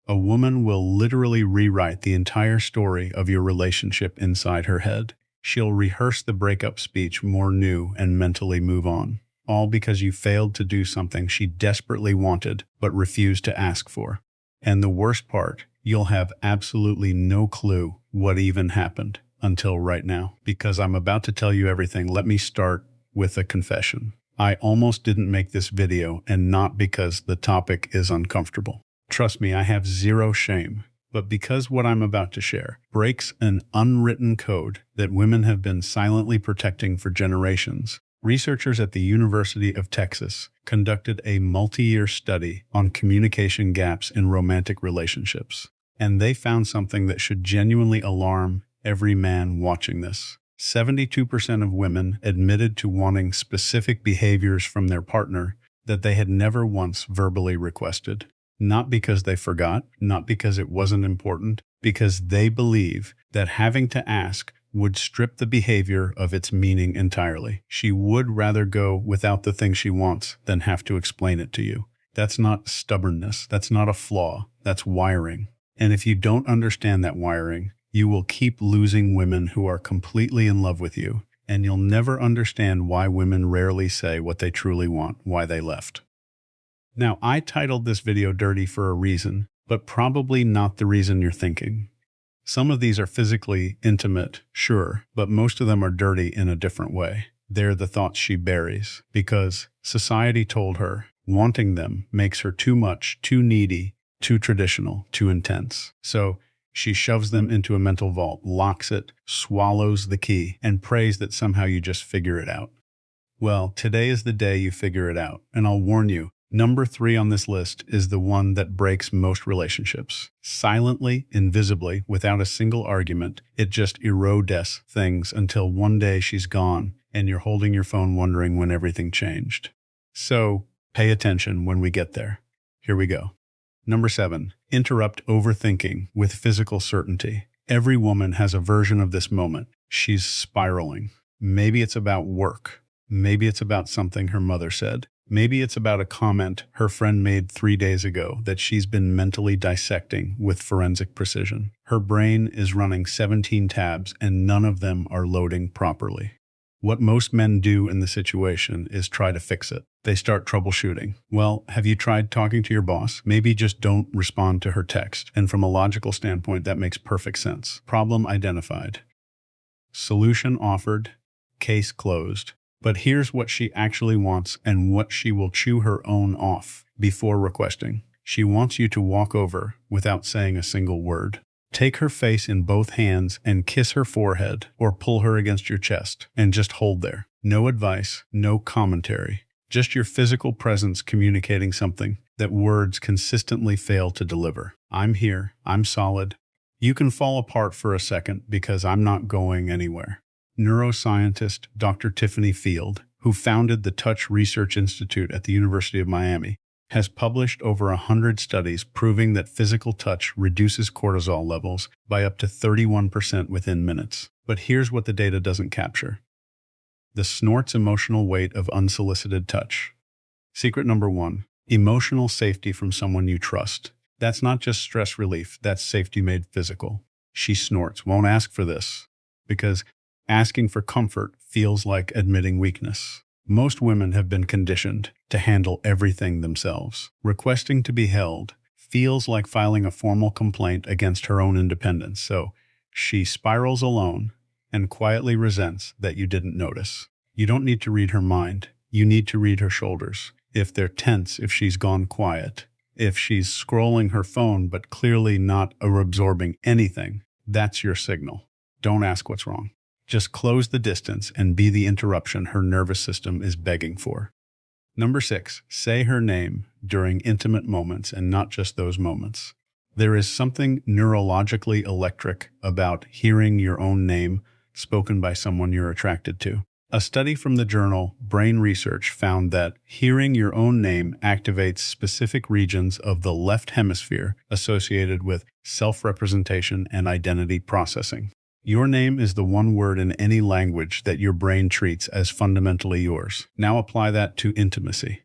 A woman will literally rewrite the entire story of your relationship inside her head. She'll rehearse the breakup speech more new and mentally move on. All because you failed to do something she desperately wanted but refused to ask for. And the worst part, you'll have absolutely no clue what even happened until right now. Because I'm about to tell you everything, let me start with a confession. I almost didn't make this video, and not because the topic is uncomfortable. Trust me, I have zero shame. But because what I'm about to share breaks an unwritten code that women have been silently protecting for generations. Researchers at the University of Texas conducted a multi-year study on communication gaps in romantic relationships. And they found something that should genuinely alarm every man watching this. 72% of women admitted to wanting specific behaviors from their partner that they had never once verbally requested. Not because they forgot, not because it wasn't important, because they believe that having to ask would strip the behavior of its meaning entirely. She would rather go without the thing she wants than have to explain it to you. That's not stubbornness. That's not a flaw. That's wiring. And if you don't understand that wiring, you will keep losing women who are completely in love with you, and you'll never understand why women rarely say what they truly want, why they left. Now, I titled this video Dirty for a reason, but probably not the reason you're thinking. Some of these are physically intimate, sure, but most of them are dirty in a different way. They're the thoughts she buries, because society told her wanting them makes her too much, too needy, too traditional, too intense. So she shoves them into a mental vault, locks it, swallows the key, and prays that somehow you just figure it out. Well, today is the day you figure it out, and I'll warn you, number 3 on this list is the one that breaks most relationships. Silently, invisibly, without a single argument, it just erodes things until one day she's gone and you're holding your phone wondering when everything changed. So, pay attention when we get there. Here we go. Number 7, interrupt overthinking with physical certainty. Every woman has a version of this moment. She's spiraling. Maybe it's about work. Maybe it's about something her mother said. Maybe it's about a comment her friend made 3 days ago that she's been mentally dissecting with forensic precision. Her brain is running 17 tabs and none of them are loading properly. What most men do in the situation is try to fix it. They start troubleshooting. Well, have you tried talking to your boss? Maybe just don't respond to her text. And from a logical standpoint, that makes perfect sense. Problem identified. Solution offered. Case closed. But here's what she actually wants and what she will chew her own off before requesting. She wants you to walk over without saying a single word. Take her face in both hands and kiss her forehead or pull her against your chest and just hold there. No advice, no commentary, just your physical presence communicating something that words consistently fail to deliver. I'm here, I'm solid. You can fall apart for a second because I'm not going anywhere. Neuroscientist Dr. Tiffany Field, who founded the Touch Research Institute at the University of Miami, has published over 100 studies proving that physical touch reduces cortisol levels by up to 31% within minutes. But here's what the data doesn't capture. The snort's emotional weight of unsolicited touch. Secret number 1, emotional safety from someone you trust. That's not just stress relief, that's safety made physical. She snorts, won't ask for this, because asking for comfort feels like admitting weakness. Most women have been conditioned to handle everything themselves. Requesting to be held feels like filing a formal complaint against her own independence, so she spirals alone and quietly resents that you didn't notice. You don't need to read her mind. You need to read her shoulders. If they're tense, if she's gone quiet, if she's scrolling her phone but clearly not absorbing anything, that's your signal. Don't ask what's wrong. Just close the distance and be the interruption her nervous system is begging for. Number 6, say her name during intimate moments and not just those moments. There is something neurologically electric about hearing your own name spoken by someone you're attracted to. A study from the journal Brain Research found that hearing your own name activates specific regions of the left hemisphere associated with self-representation and identity processing. Your name is the one word in any language that your brain treats as fundamentally yours. Now apply that to intimacy.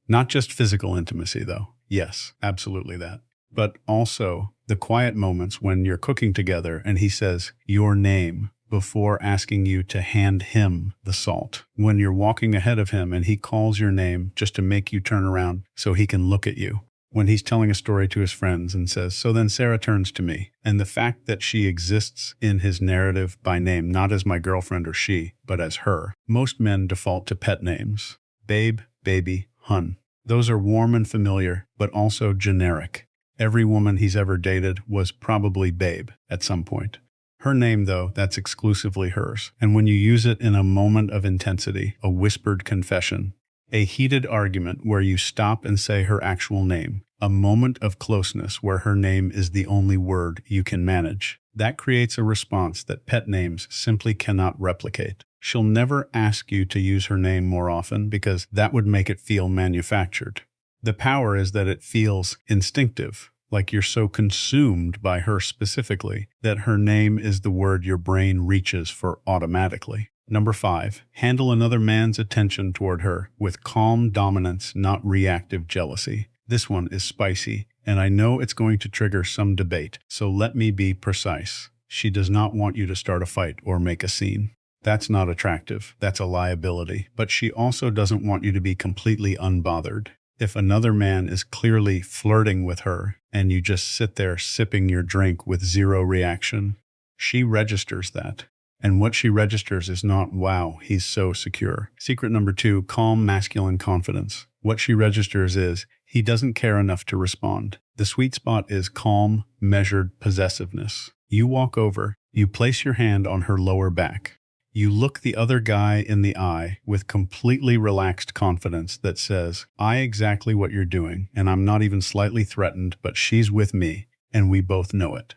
Not just physical intimacy, though. Yes, absolutely that. but also the quiet moments when you're cooking together and he says your name before asking you to hand him the salt. When you're walking ahead of him and he calls your name just to make you turn around so he can look at you. When he's telling a story to his friends and says, so then Sarah turns to me. And the fact that she exists in his narrative by name, not as my girlfriend or she, but as her. Most men default to pet names. Babe, baby, hun. Those are warm and familiar, but also generic. Every woman he's ever dated was probably babe at some point. Her name, though, that's exclusively hers. And when you use it in a moment of intensity, a whispered confession, a heated argument where you stop and say her actual name, a moment of closeness where her name is the only word you can manage, that creates a response that pet names simply cannot replicate. She'll never ask you to use her name more often because that would make it feel manufactured. The power is that it feels instinctive, like you're so consumed by her specifically that her name is the word your brain reaches for automatically. Number 5, handle another man's attention toward her with calm dominance, not reactive jealousy. This one is spicy, and I know it's going to trigger some debate, so let me be precise. She does not want you to start a fight or make a scene. That's not attractive. That's a liability. But she also doesn't want you to be completely unbothered. If another man is clearly flirting with her and you just sit there sipping your drink with zero reaction, she registers that. And what she registers is not, wow, he's so secure. Secret number 2, calm masculine confidence. What she registers is, he doesn't care enough to respond. The sweet spot is calm, measured possessiveness. You walk over, you place your hand on her lower back. You look the other guy in the eye with completely relaxed confidence that says, I exactly what you're doing, and I'm not even slightly threatened, but she's with me, and we both know it.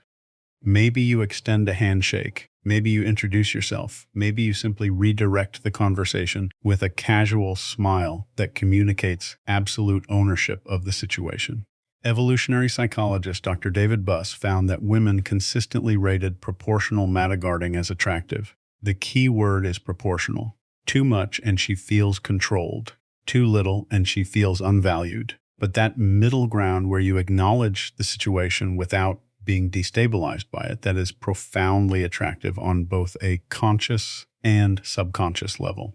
Maybe you extend a handshake. Maybe you introduce yourself. Maybe you simply redirect the conversation with a casual smile that communicates absolute ownership of the situation. Evolutionary psychologist Dr. David Buss found that women consistently rated proportional mata-guarding as attractive. The key word is proportional. Too much and she feels controlled. Too little and she feels unvalued. But that middle ground where you acknowledge the situation without being destabilized by it, that is profoundly attractive on both a conscious and subconscious level.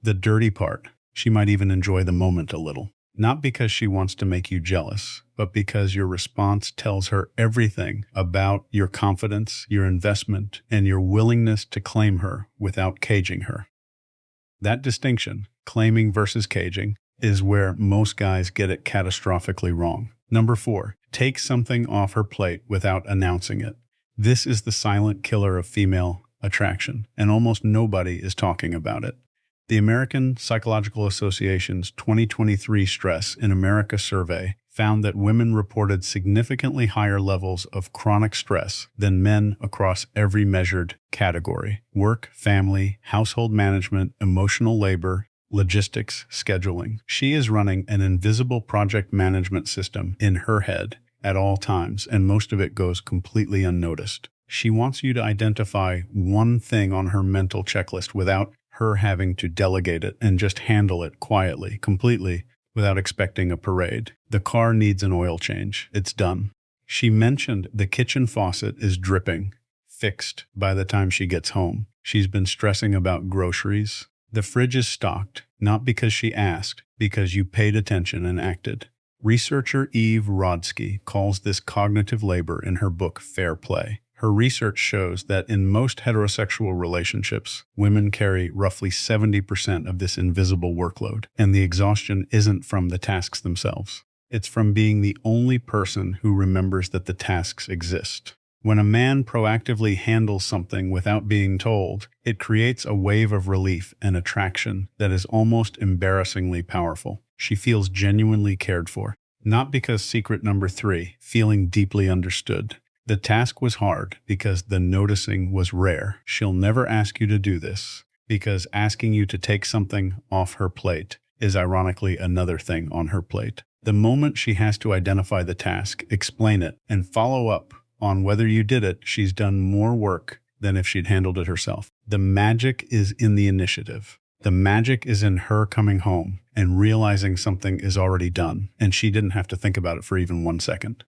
The dirty part, she might even enjoy the moment a little. Not because she wants to make you jealous, but because your response tells her everything about your confidence, your investment, and your willingness to claim her without caging her. That distinction, claiming versus caging, is where most guys get it catastrophically wrong. Number 4, take something off her plate without announcing it. This is the silent killer of female attraction, and almost nobody is talking about it. The American Psychological Association's 2023 Stress in America survey found that women reported significantly higher levels of chronic stress than men across every measured category: work, family, household management, emotional labor, logistics, scheduling. She is running an invisible project management system in her head at all times, and most of it goes completely unnoticed. She wants you to identify one thing on her mental checklist without her having to delegate it and just handle it quietly, completely, without expecting a parade. The car needs an oil change. It's done. She mentioned the kitchen faucet is dripping, fixed by the time she gets home. She's been stressing about groceries. The fridge is stocked, not because she asked, because you paid attention and acted. Researcher Eve Rodsky calls this cognitive labor in her book Fair Play. Her research shows that in most heterosexual relationships, women carry roughly 70% of this invisible workload, and the exhaustion isn't from the tasks themselves. It's from being the only person who remembers that the tasks exist. When a man proactively handles something without being told, it creates a wave of relief and attraction that is almost embarrassingly powerful. She feels genuinely cared for. Not because secret number 3, feeling deeply understood. The task was hard because the noticing was rare. She'll never ask you to do this because asking you to take something off her plate is ironically another thing on her plate. The moment she has to identify the task, explain it, and follow up on whether you did it, she's done more work than if she'd handled it herself. The magic is in the initiative. The magic is in her coming home and realizing something is already done, and she didn't have to think about it for even 1 second.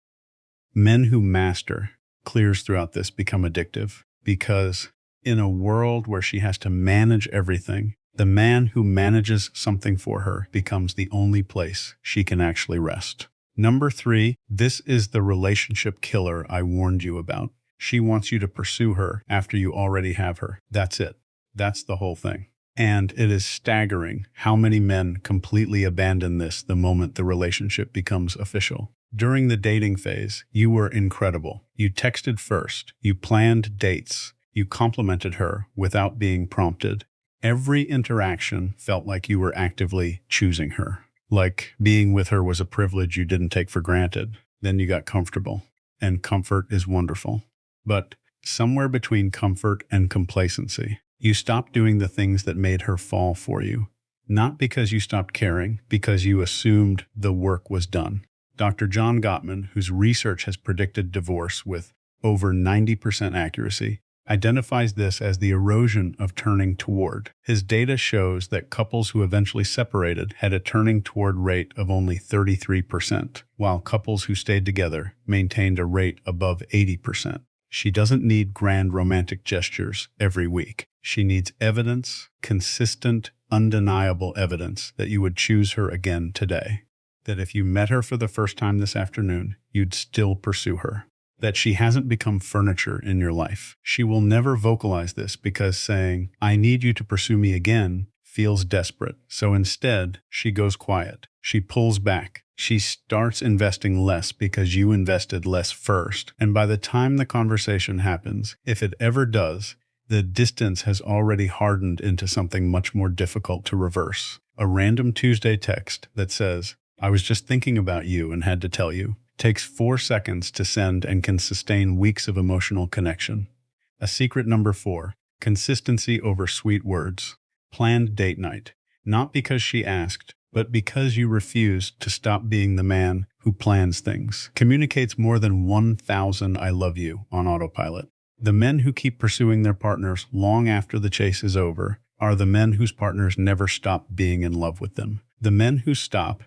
Men who master clears throughout this become addictive because in a world where she has to manage everything, the man who manages something for her becomes the only place she can actually rest. Number 3, this is the relationship killer I warned you about. She wants you to pursue her after you already have her. That's it. That's the whole thing. And it is staggering how many men completely abandon this the moment the relationship becomes official. During the dating phase, you were incredible. You texted first. You planned dates. You complimented her without being prompted. Every interaction felt like you were actively choosing her. Like being with her was a privilege you didn't take for granted. Then you got comfortable. And comfort is wonderful. But somewhere between comfort and complacency, you stopped doing the things that made her fall for you. Not because you stopped caring, because you assumed the work was done. Dr. John Gottman, whose research has predicted divorce with over 90% accuracy, identifies this as the erosion of turning toward. His data shows that couples who eventually separated had a turning toward rate of only 33%, while couples who stayed together maintained a rate above 80%. She doesn't need grand romantic gestures every week. She needs evidence, consistent, undeniable evidence that you would choose her again today. That if you met her for the first time this afternoon, you'd still pursue her. That she hasn't become furniture in your life. She will never vocalize this because saying, "I need you to pursue me again," feels desperate. So instead, she goes quiet. She pulls back. She starts investing less because you invested less first. And by the time the conversation happens, if it ever does, the distance has already hardened into something much more difficult to reverse. A random Tuesday text that says, "I was just thinking about you and had to tell you," takes 4 seconds to send and can sustain weeks of emotional connection. A secret number 4, consistency over sweet words. Planned date night. Not because she asked, but because you refused to stop being the man who plans things. Communicates more than 1,000 "I love you" on autopilot. The men who keep pursuing their partners long after the chase is over are the men whose partners never stop being in love with them. The men who stop,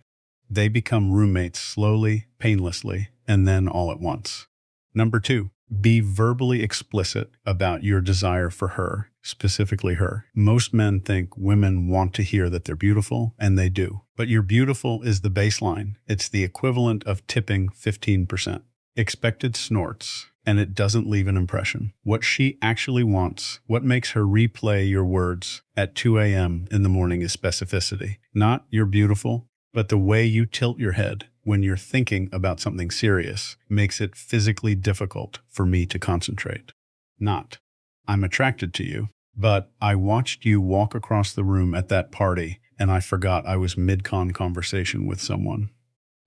they become roommates slowly, painlessly, and then all at once. Number 2, be verbally explicit about your desire for her, specifically her. Most men think women want to hear that they're beautiful, and they do. But your beautiful is the baseline. It's the equivalent of tipping 15%. Expected snorts, and it doesn't leave an impression. What she actually wants, what makes her replay your words at 2 a.m. in the morning is specificity. Not "you're beautiful," but the way you tilt your head when you're thinking about something serious makes it physically difficult for me to concentrate. Not, "I'm attracted to you, but I watched you walk across the room at that party and I forgot I was mid-con conversation with someone."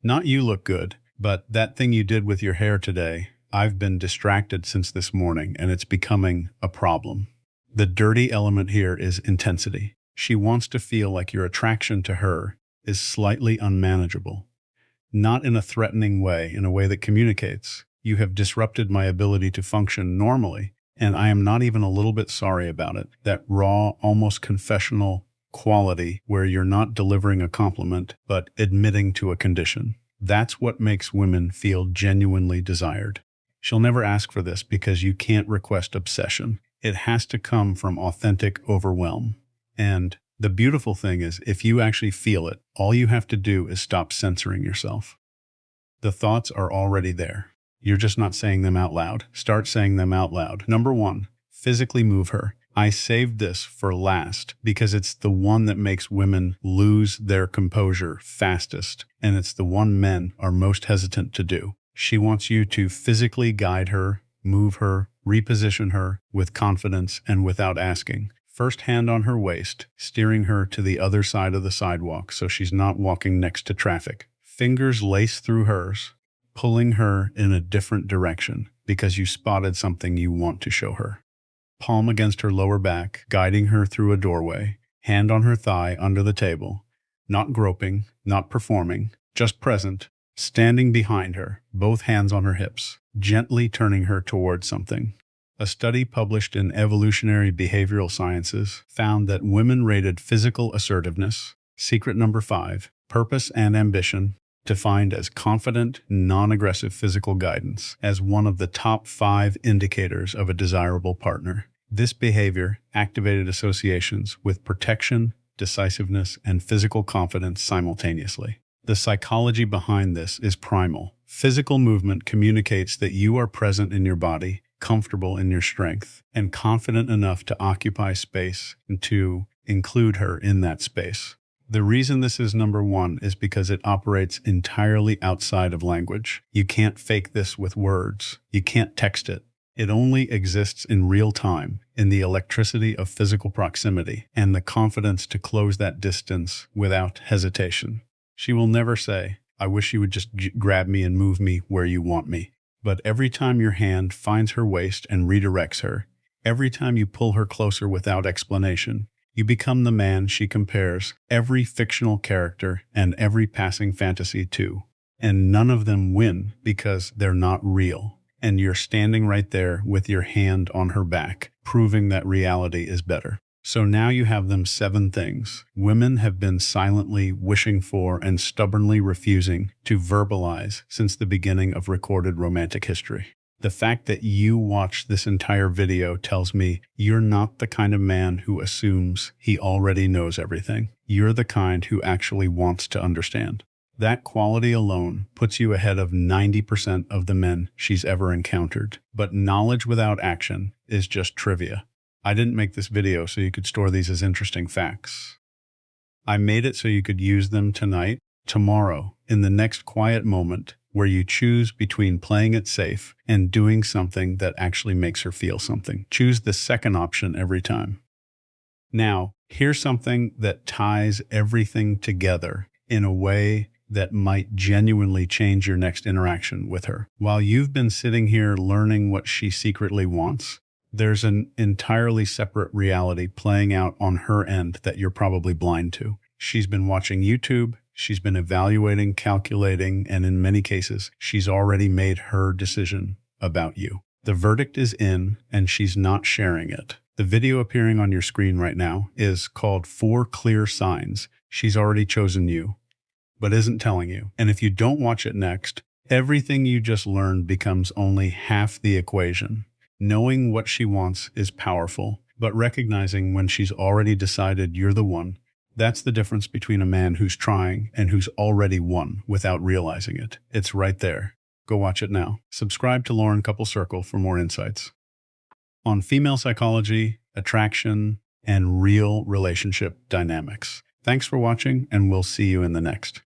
Not, "You look good, but that thing you did with your hair today, I've been distracted since this morning and it's becoming a problem." The dirty element here is intensity. She wants to feel like your attraction to her is slightly unmanageable. Not in a threatening way, in a way that communicates, "You have disrupted my ability to function normally, and I am not even a little bit sorry about it." That raw, almost confessional quality where you're not delivering a compliment, but admitting to a condition. That's what makes women feel genuinely desired. She'll never ask for this because you can't request obsession. It has to come from authentic overwhelm. And the beautiful thing is, if you actually feel it, all you have to do is stop censoring yourself. The thoughts are already there. You're just not saying them out loud. Start saying them out loud. Number 1, physically move her. I saved this for last because it's the one that makes women lose their composure fastest, and it's the one men are most hesitant to do. She wants you to physically guide her, move her, reposition her with confidence and without asking. First hand on her waist, steering her to the other side of the sidewalk so she's not walking next to traffic. Fingers lace through hers, pulling her in a different direction because you spotted something you want to show her. Palm against her lower back, guiding her through a doorway, hand on her thigh under the table, not groping, not performing, just present, standing behind her, both hands on her hips, gently turning her towards something. A study published in Evolutionary Behavioral Sciences found that women rated physical assertiveness, secret number 5, purpose and ambition, defined as confident, non-aggressive physical guidance, as one of the top 5 indicators of a desirable partner. This behavior activated associations with protection, decisiveness, and physical confidence simultaneously. The psychology behind this is primal. Physical movement communicates that you are present in your body, comfortable in your strength, and confident enough to occupy space and to include her in that space. The reason this is number 1 is because it operates entirely outside of language. You can't fake this with words. You can't text it. It only exists in real time, in the electricity of physical proximity and the confidence to close that distance without hesitation. She will never say, "I wish you would just grab me and move me where you want me." But every time your hand finds her waist and redirects her, every time you pull her closer without explanation, you become the man she compares every fictional character and every passing fantasy to. And none of them win because they're not real. And you're standing right there with your hand on her back, proving that reality is better. So now you have them 7 things women have been silently wishing for and stubbornly refusing to verbalize since the beginning of recorded romantic history. The fact that you watched this entire video tells me you're not the kind of man who assumes he already knows everything. You're the kind who actually wants to understand. That quality alone puts you ahead of 90% of the men she's ever encountered. But knowledge without action is just trivia. I didn't make this video so you could store these as interesting facts. I made it so you could use them tonight, tomorrow, in the next quiet moment where you choose between playing it safe and doing something that actually makes her feel something. Choose the second option every time. Now, here's something that ties everything together in a way that might genuinely change your next interaction with her. While you've been sitting here learning what she secretly wants, there's an entirely separate reality playing out on her end that you're probably blind to. She's been watching YouTube, she's been evaluating, calculating, and in many cases, she's already made her decision about you. The verdict is in, and she's not sharing it. The video appearing on your screen right now is called 4 Clear Signs She's Already Chosen You, but isn't telling you. And if you don't watch it next, everything you just learned becomes only half the equation. Knowing what she wants is powerful, but recognizing when she's already decided you're the one, that's the difference between a man who's trying and who's already won without realizing it. It's right there. Go watch it now. Subscribe to Lauren Couple Circle for more insights on female psychology, attraction, and real relationship dynamics. Thanks for watching, and we'll see you in the next.